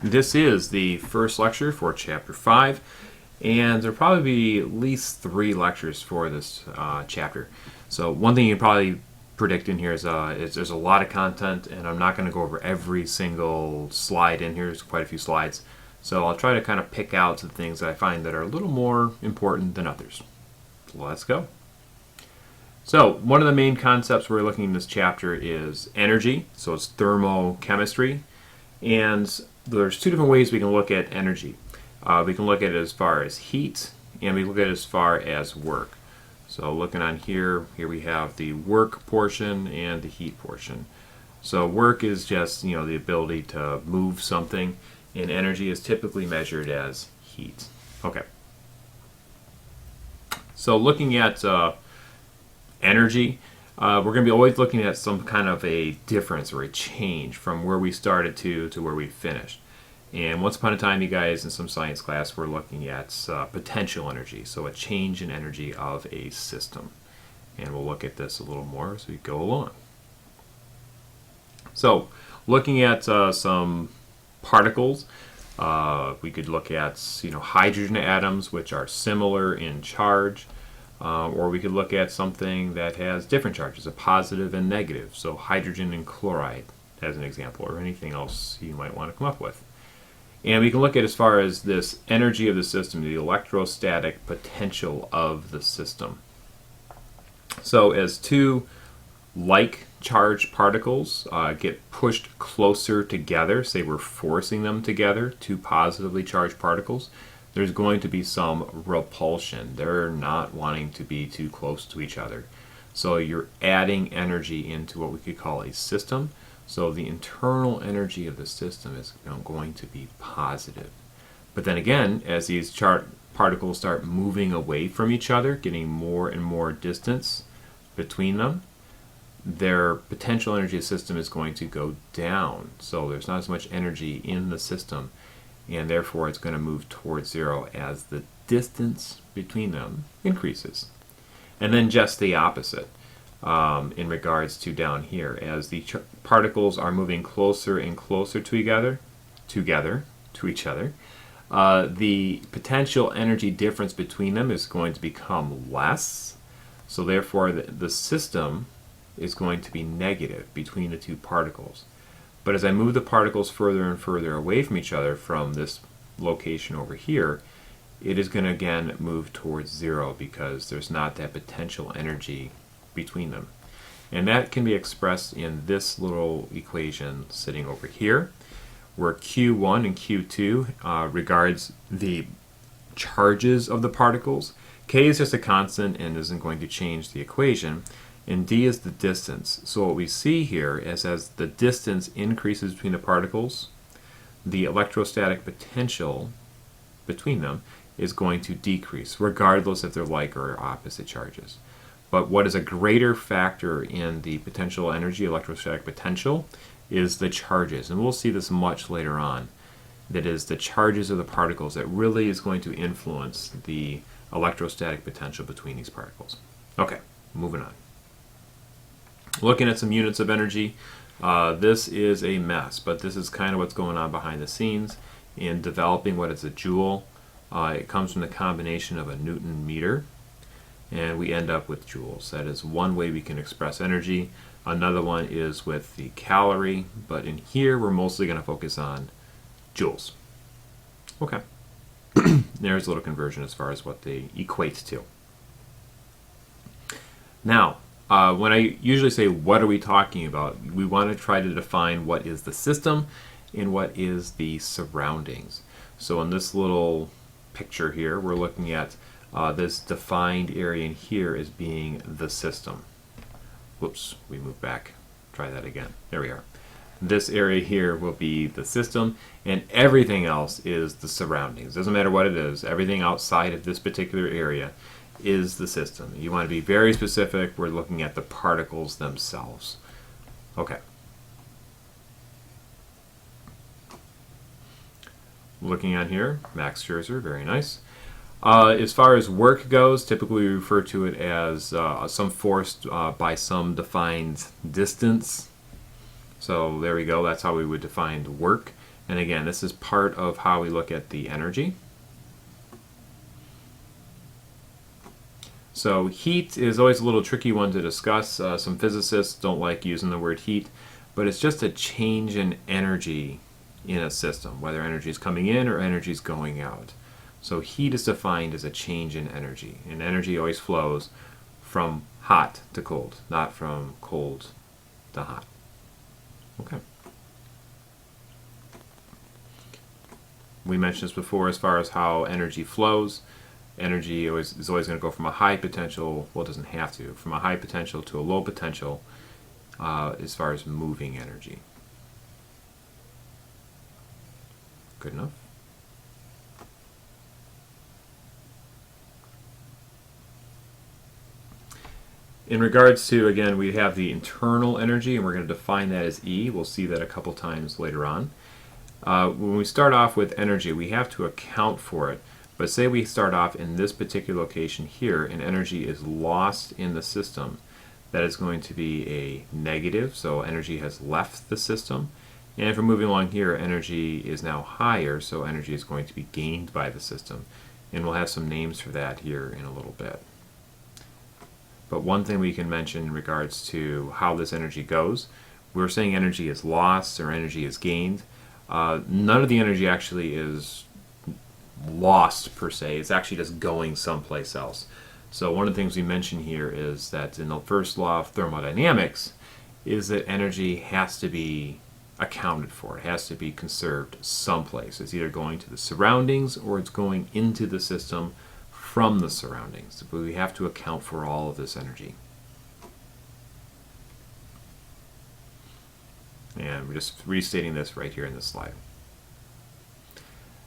This is the first lecture for Chapter 5, and there'll probably be at least 3 lectures for this chapter. So one thing you can probably predict in here is there's a lot of content, and I'm not going to go over every single slide in here. There's quite a few slides. So I'll try to kind of pick out the things that I find that are a little more important than others. So let's go. So one of the main concepts we're looking in this chapter is energy. So it's thermochemistry. And there's 2 different ways we can look at energy. We can look at it as far as heat, and we look at it as far as work. So looking on here we have the work portion and the heat portion. So work is just, the ability to move something, and energy is typically measured as heat. Okay. So looking at energy, we're going to be always looking at some kind of a difference or a change from where we started to where we finished. And once upon a time, you guys, in some science class, were looking at potential energy, so a change in energy of a system. And we'll look at this a little more as we go along. So, looking at some particles, we could look at hydrogen atoms, which are similar in charge. Or we could look at something that has different charges, a positive and negative. So hydrogen and chloride as an example, or anything else you might want to come up with. And we can look at as far as this energy of the system, the electrostatic potential of the system. So as 2 like charged particles get pushed closer together, say we're forcing them together, 2 positively charged particles, there's going to be some repulsion. They're not wanting to be too close to each other. So you're adding energy into what we could call a system. So the internal energy of the system is going to be positive. But then again, as these particles start moving away from each other, getting more and more distance between them, their potential energy system is going to go down. So there's not as much energy in the system, and therefore it's going to move towards 0 as the distance between them increases. And then just the opposite in regards to down here. As the particles are moving closer and closer to each other, the potential energy difference between them is going to become less. So therefore the system is going to be negative between the 2 particles. But as I move the particles further and further away from each other from this location over here, it is going to again move towards 0 because there's not that potential energy between them. And that can be expressed in this little equation sitting over here, where Q1 and Q2 regards the charges of the particles. K is just a constant and isn't going to change the equation. And d is the distance. So what we see here is as the distance increases between the particles, the electrostatic potential between them is going to decrease, regardless if they're like or opposite charges. But what is a greater factor in the potential energy, electrostatic potential, is the charges. And we'll see this much later on. That is the charges of the particles that really is going to influence the electrostatic potential between these particles. Okay, moving on. Looking at some units of energy, this is a mess, but this is kind of what's going on behind the scenes in developing what is a joule. It comes from the combination of a Newton meter, and we end up with joules. That is one way we can express energy. Another one is with the calorie, but in here we're mostly going to focus on joules. Okay. There's a little conversion as far as what they equate to. Now, when I usually say what are we talking about, we want to try to define what is the system and what is the surroundings. So in this little picture here, we're looking at this defined area in here as being the system. Whoops, we moved back. Try that again. There we are. This area here will be the system, and everything else is the surroundings. Doesn't matter what it is. Everything outside of this particular area is the system. You want to be very specific. We're looking at the particles themselves. Okay. Looking on here, Max Scherzer, very nice. As far as work goes, typically we refer to it as some force by some defined distance. So there we go. That's how we would define work. And again, this is part of how we look at the energy. So heat is always a little tricky one to discuss. Some physicists don't like using the word heat, but it's just a change in energy in a system, whether energy is coming in or energy is going out. So heat is defined as a change in energy, and energy always flows from hot to cold, not from cold to hot. Okay. We mentioned this before as far as how energy flows. Energy is always going to go from a high potential, well, it doesn't have to, from a high potential to a low potential as far as moving energy. Good enough? In regards to, again, we have the internal energy, and we're going to define that as E. We'll see that a couple times later on. When we start off with energy, we have to account for it. But say we start off in this particular location here, and energy is lost in the system. That is going to be a negative, so energy has left the system. And if we're moving along here, energy is now higher, so energy is going to be gained by the system. And we'll have some names for that here in a little bit. But one thing we can mention in regards to how this energy goes, we're saying energy is lost or energy is gained. None of the energy actually is lost per se. It's actually just going someplace else. So one of the things we mention here is that in the first law of thermodynamics is that energy has to be accounted for. It has to be conserved someplace. It's either going to the surroundings or it's going into the system from the surroundings. But we have to account for all of this energy. And we're just restating this right here in this slide.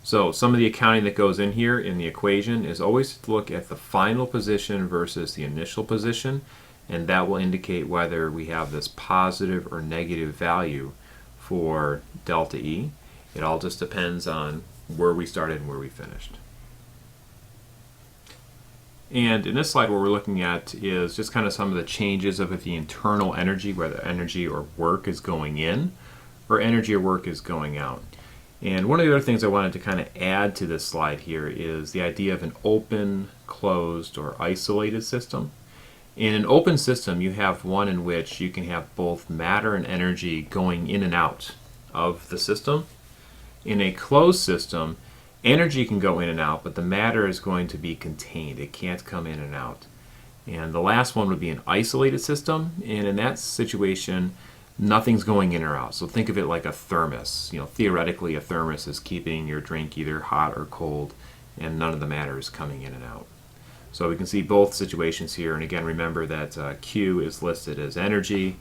So some of the accounting that goes in here in the equation is always to look at the final position versus the initial position, and that will indicate whether we have this positive or negative value for delta E. It all just depends on where we started and where we finished. And in this slide, what we're looking at is just kind of some of the changes of the internal energy, whether energy or work is going in or energy or work is going out. And one of the other things I wanted to kind of add to this slide here is the idea of an open, closed, or isolated system. In an open system, you have one in which you can have both matter and energy going in and out of the system. In a closed system, energy can go in and out, but the matter is going to be contained. It can't come in and out. And the last one would be an isolated system, and in that situation, nothing's going in or out. So think of it like a thermos. Theoretically, a thermos is keeping your drink either hot or cold, and none of the matter is coming in and out. So we can see both situations here, and again, remember that Q is listed as energy,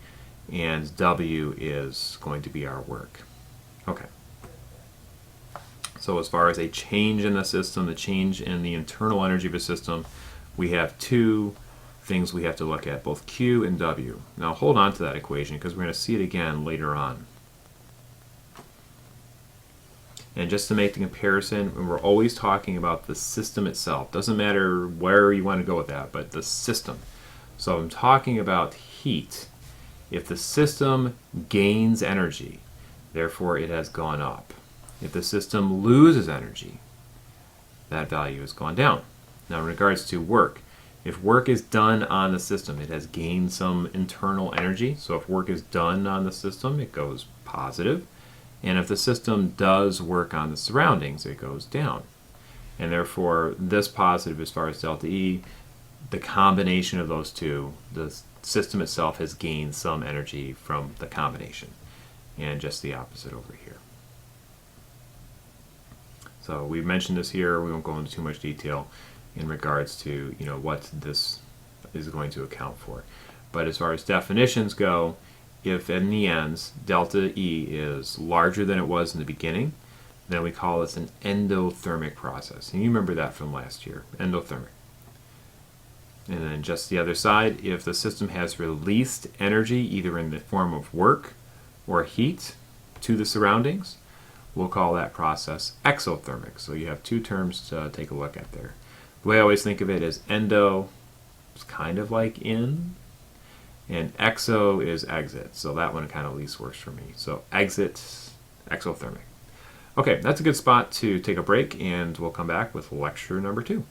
and W is going to be our work. Okay. So as far as a change in the system, the change in the internal energy of a system, we have two things we have to look at, both Q and W. Now hold on to that equation because we're going to see it again later on. And just to make the comparison, we're always talking about the system itself. Doesn't matter where you want to go with that, but the system. So I'm talking about heat. If the system gains energy, therefore it has gone up. If the system loses energy, that value has gone down. Now in regards to work, if work is done on the system, it has gained some internal energy. So if work is done on the system, it goes positive. And if the system does work on the surroundings, it goes down. And therefore, this positive as far as delta E, the combination of those two, the system itself has gained some energy from the combination. And just the opposite over here. So we've mentioned this here. We won't go into too much detail in regards to what this is going to account for. But as far as definitions go, if in the ends delta E is larger than it was in the beginning, then we call this an endothermic process. And you remember that from last year, endothermic. And then just the other side, if the system has released energy either in the form of work or heat to the surroundings, we'll call that process exothermic. So you have two terms to take a look at there. The way I always think of it is endo is kind of like in, and exo is exit. So that one kind of least works for me. So exit, exothermic. Okay, that's a good spot to take a break, and we'll come back with lecture number 2.